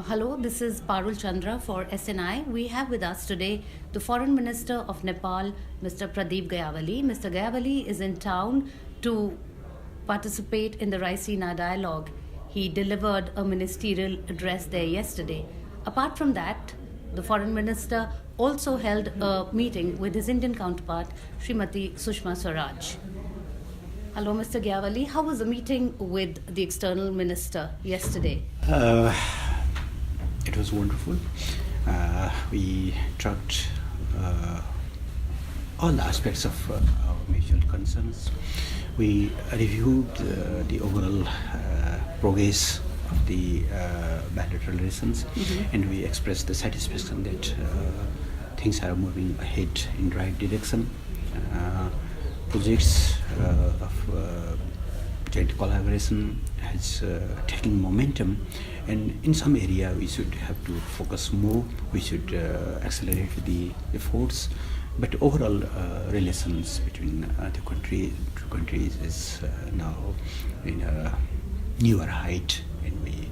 Hello, this is Parul Chandra for SNI. We have with us today the Foreign Minister of Nepal, Mr. Pradeep Gyawali. Mr. Gyawali is in town to participate in the Raisina Dialogue. He delivered a ministerial address there yesterday. Apart from that, the Foreign Minister also held a meeting with his Indian counterpart, Srimati Sushma Swaraj. Hello, Mr. Gyawali. How was the meeting with the External Minister yesterday? It was wonderful. We talked all the aspects of our mutual concerns. We reviewed the overall progress of the bilateral relations, and we expressed the satisfaction that things are moving ahead in the right direction. Projects of joint collaboration has taken momentum, and in some area we should have to focus more. We should accelerate the efforts, but overall relations between the two countries is now in a newer height, and we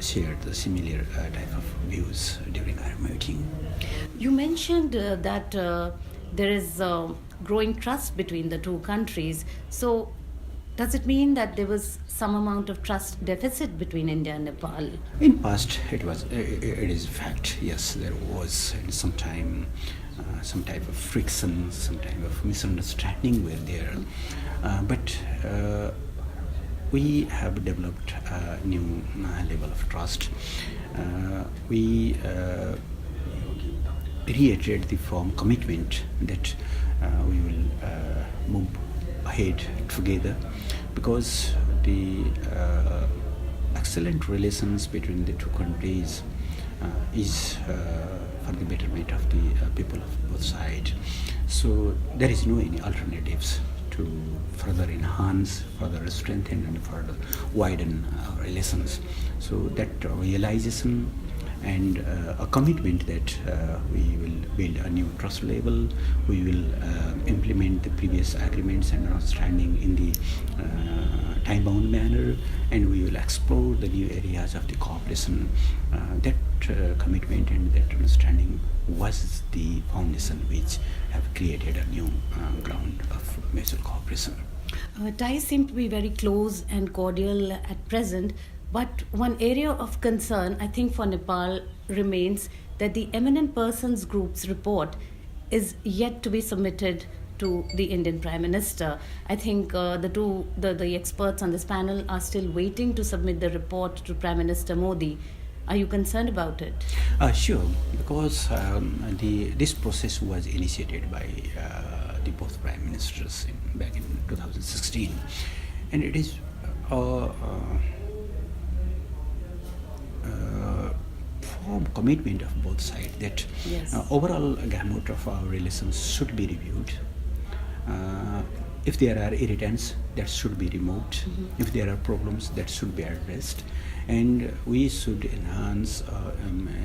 shared the similar type of views during our meeting. You mentioned that there is growing trust between the two countries. So does it mean that there was some amount of trust deficit between India and Nepal? In past, it is a fact. Yes, there was some time, some type of friction, some type of misunderstanding were there. But we have developed a new level of trust. We reiterate the firm commitment that we will move ahead together, because the excellent relations between the two countries is for the betterment of the people of both sides. So there is no any alternatives to further enhance, further strengthen, and further widen our relations. So that realization and a commitment that we will build a new trust level, we will implement the previous agreements and understanding in the time-bound manner, and we will explore the new areas of the cooperation. That commitment and that understanding was the foundation which have created a new ground of mutual cooperation. Ties seem to be very close and cordial at present. But one area of concern, I think, for Nepal remains that the Eminent Persons Group's report is yet to be submitted to the Indian Prime Minister. I think the experts on this panel are still waiting to submit the report to Prime Minister Modi. Are you concerned about it? Sure, because this process was initiated by the both Prime Ministers back in 2016, and it is firm commitment of both sides that overall gamut of our relations should be reviewed. If there are irritants, that should be removed. If there are problems, that should be addressed, and we should enhance,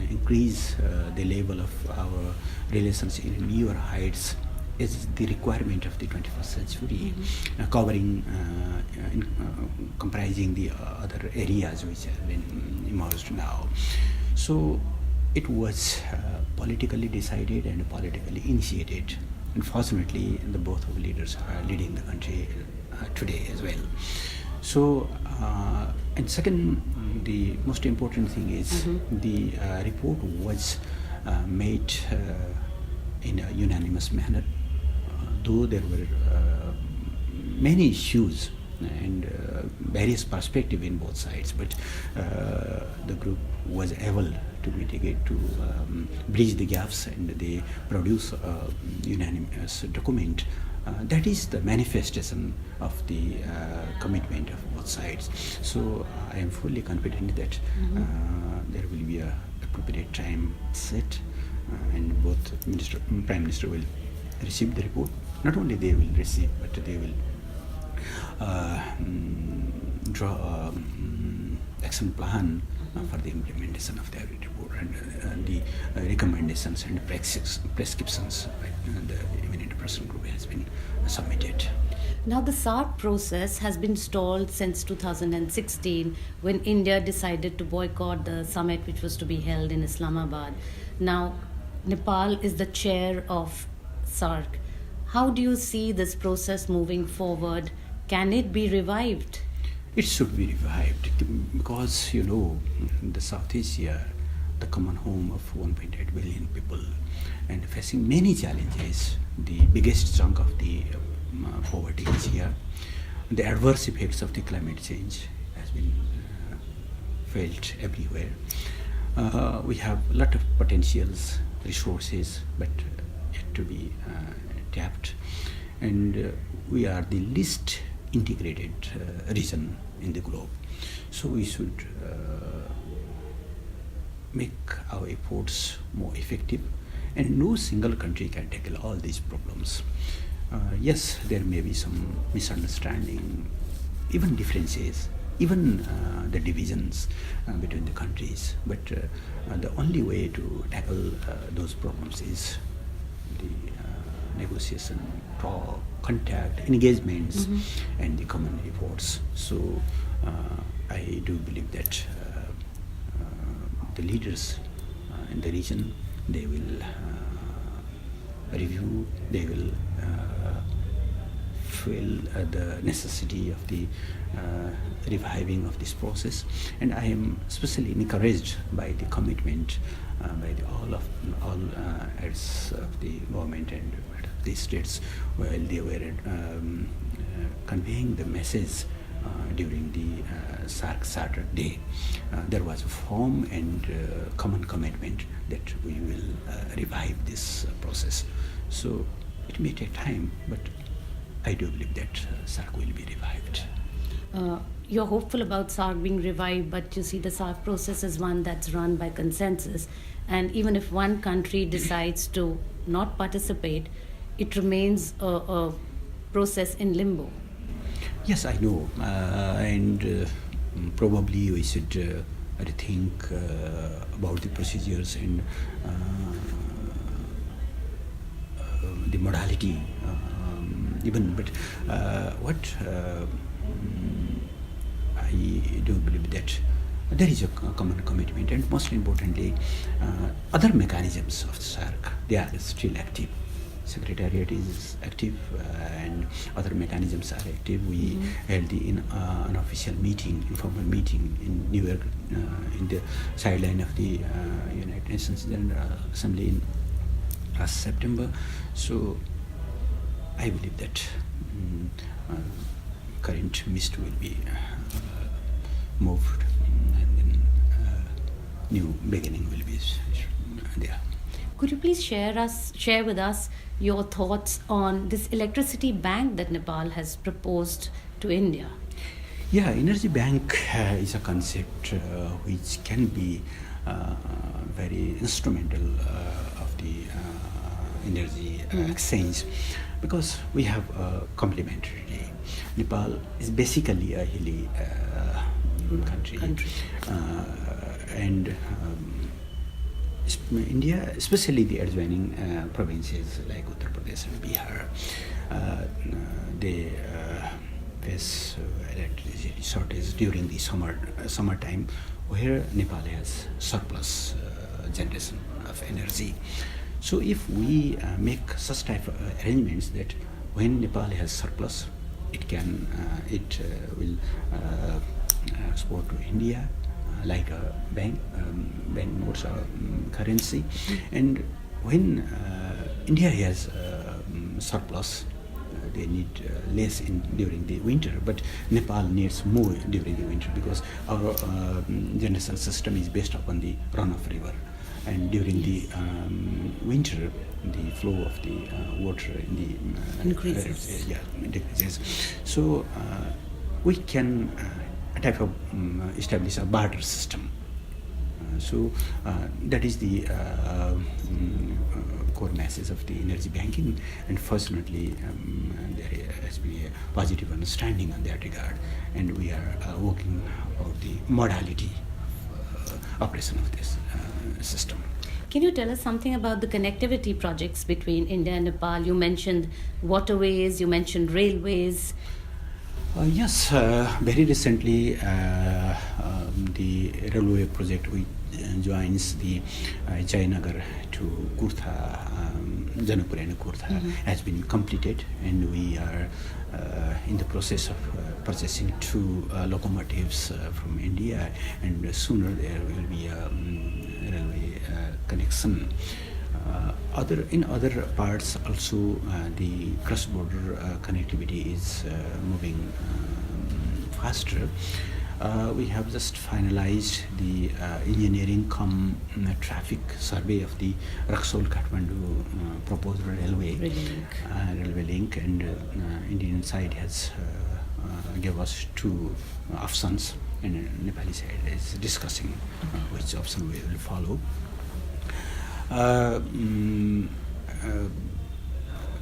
increase the level of our relations in newer heights is the requirement of the 21st century, covering, comprising the other areas which have been emerged now. So it was politically decided and politically initiated. Unfortunately, the both of leaders are leading the country today as well. So, and second, the most important thing is the report was made in a unanimous manner. Though there were many issues and various perspectives in both sides, but the group was able to mitigate, to bridge the gaps, and they produce a unanimous document. That is the manifestation of the commitment of both sides. So I am fully confident that there will be a appropriate time set, and both Prime Minister will receive the report. Not only they will receive, but they will draw action plan for the implementation of the report, and the recommendations and prescriptions by the Eminent Persons Group has been submitted. Now, the Saarc process has been stalled since 2016 when India decided to boycott the summit which was to be held in Islamabad. Now, Nepal is the chair of Saarc. How do you see this process moving forward? Can it be revived? It should be revived because, the South Asia, the common home of 1.8 billion people, and facing many challenges. The biggest chunk of the poverty is here. The adverse effects of the climate change has been felt everywhere. We have a lot of potentials, resources, but yet to be tapped. And we are the least integrated region in the globe. So we should make our efforts more effective, and no single country can tackle all these problems. Yes, there may be some misunderstanding, even differences, even the divisions between the countries, but the only way to tackle those problems is the negotiation, talk, contact, engagements, and the common efforts. So I do believe that the leaders in the region, they will review, they will feel the necessity of the reviving of this process, and I am especially encouraged by the commitment by all heads of the government and the states while they were conveying the message during the Saarc Saturday. There was a firm and common commitment that we will revive this process. So it may take time, but I do believe that Saarc will be revived. You're hopeful about Saarc being revived, but you see the Saarc process is one that's run by consensus. And even if one country decides to not participate, it remains a process in limbo. Yes, I know. And probably we should rethink about the procedures and the modality even. But what I do believe that there is a common commitment, and most importantly, other mechanisms of Saarc, they are still active. Secretariat is active, and other mechanisms are active. We held an unofficial meeting, informal meeting in New York, in the sideline of the United Nations General Assembly in last September. So I believe that current mist will be moved, and then new beginning will be there. Could you please share with us your thoughts on this electricity bank that Nepal has proposed to India? Yeah, energy bank is a concept which can be very instrumental of the energy exchange, because we have complementary. Nepal is basically a hilly country. And India, especially the adjoining provinces like Uttar Pradesh and Bihar, they face electricity shortage during the summertime, where Nepal has surplus generation of energy. So if we make such type of arrangements that when Nepal has surplus, it will export to India like a bank notes or currency, and when India has surplus, they need less during the winter, but Nepal needs more during the winter, because our generation system is based upon the runoff river, and during the winter the flow of the water in the increases. Decreases. So we can establish a barter system. So that is the core message of the energy banking, and fortunately there has been a positive understanding on that regard, and we are working on the modality of operation of this system. Can you tell us something about the connectivity projects between India and Nepal? You mentioned waterways, you mentioned railways. Yes, very recently the railway project which joins the Jayanagar to Kurtha, Janapur and Kurtha has been completed, and we are in the process of purchasing 2 locomotives from India, and sooner there will be a railway connection. In other parts also the cross-border connectivity is moving faster. We have just finalized the engineering traffic survey of the Raxol-Kathmandu proposed railway link, and Indian side has gave us 2 options, and Nepali side is discussing which option we will follow.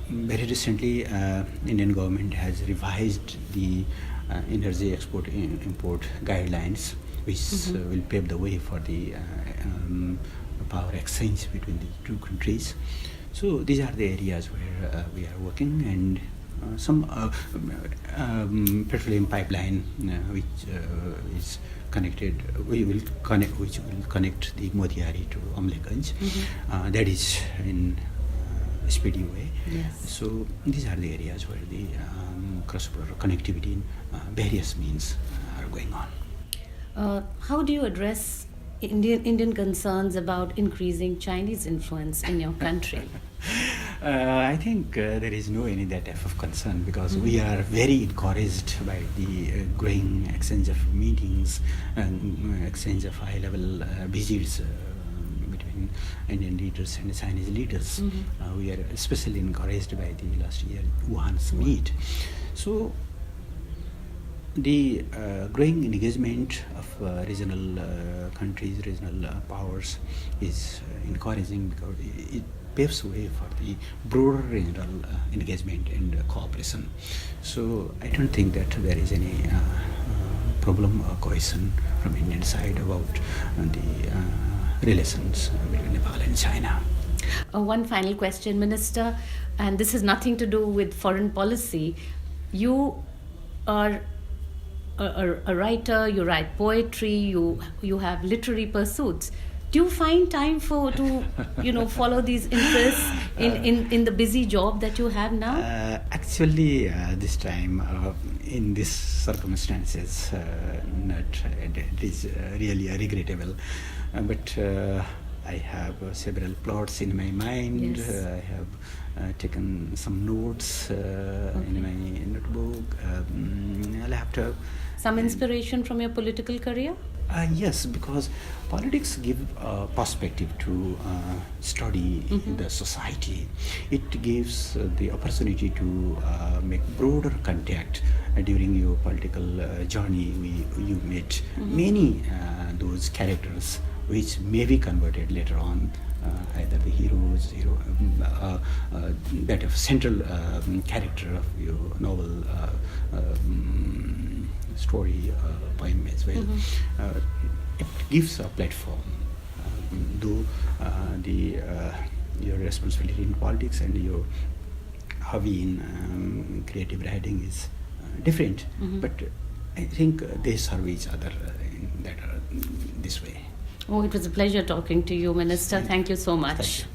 Very recently, Indian government has revised the energy export import guidelines, which will pave the way for the power exchange between the 2 countries. So these are the areas where we are working, and some petroleum pipeline which is connected, which will connect the Motihari to Amleganj. That is in a speedy way. Yes. So these are the areas where the cross-border connectivity in various means are going on. How do you address Indian concerns about increasing Chinese influence in your country? I think there is no any that type of concern, because we are very encouraged by the growing exchange of meetings and exchange of high-level visits between Indian leaders and Chinese leaders. We are especially encouraged by the last year Wuhan's meet. So the growing engagement of regional countries, regional powers is encouraging, because it paves way for the broader regional engagement and cooperation. So I don't think that there is any problem or question from Indian side about the relations between Nepal and China. One final question, Minister, and this has nothing to do with foreign policy. You are a writer, you write poetry, you have literary pursuits. Do you find time to follow these interests in the busy job that you have now? Actually, this time in these circumstances, it is really regrettable. But I have several plots in my mind. Yes. I have taken some notes in my notebook, laptop. Some inspiration from your political career? Yes, because politics give perspective to study the society. It gives the opportunity to make broader contact during your political journey. You met many those characters which may be converted later on, either the that of central character of your novel, story, poem as well. It gives a platform, though your responsibility in politics and your hobby in creative writing is different, but I think they serve each other in this way. Oh, it was a pleasure talking to you, Minister. Thank you so much. Thank you.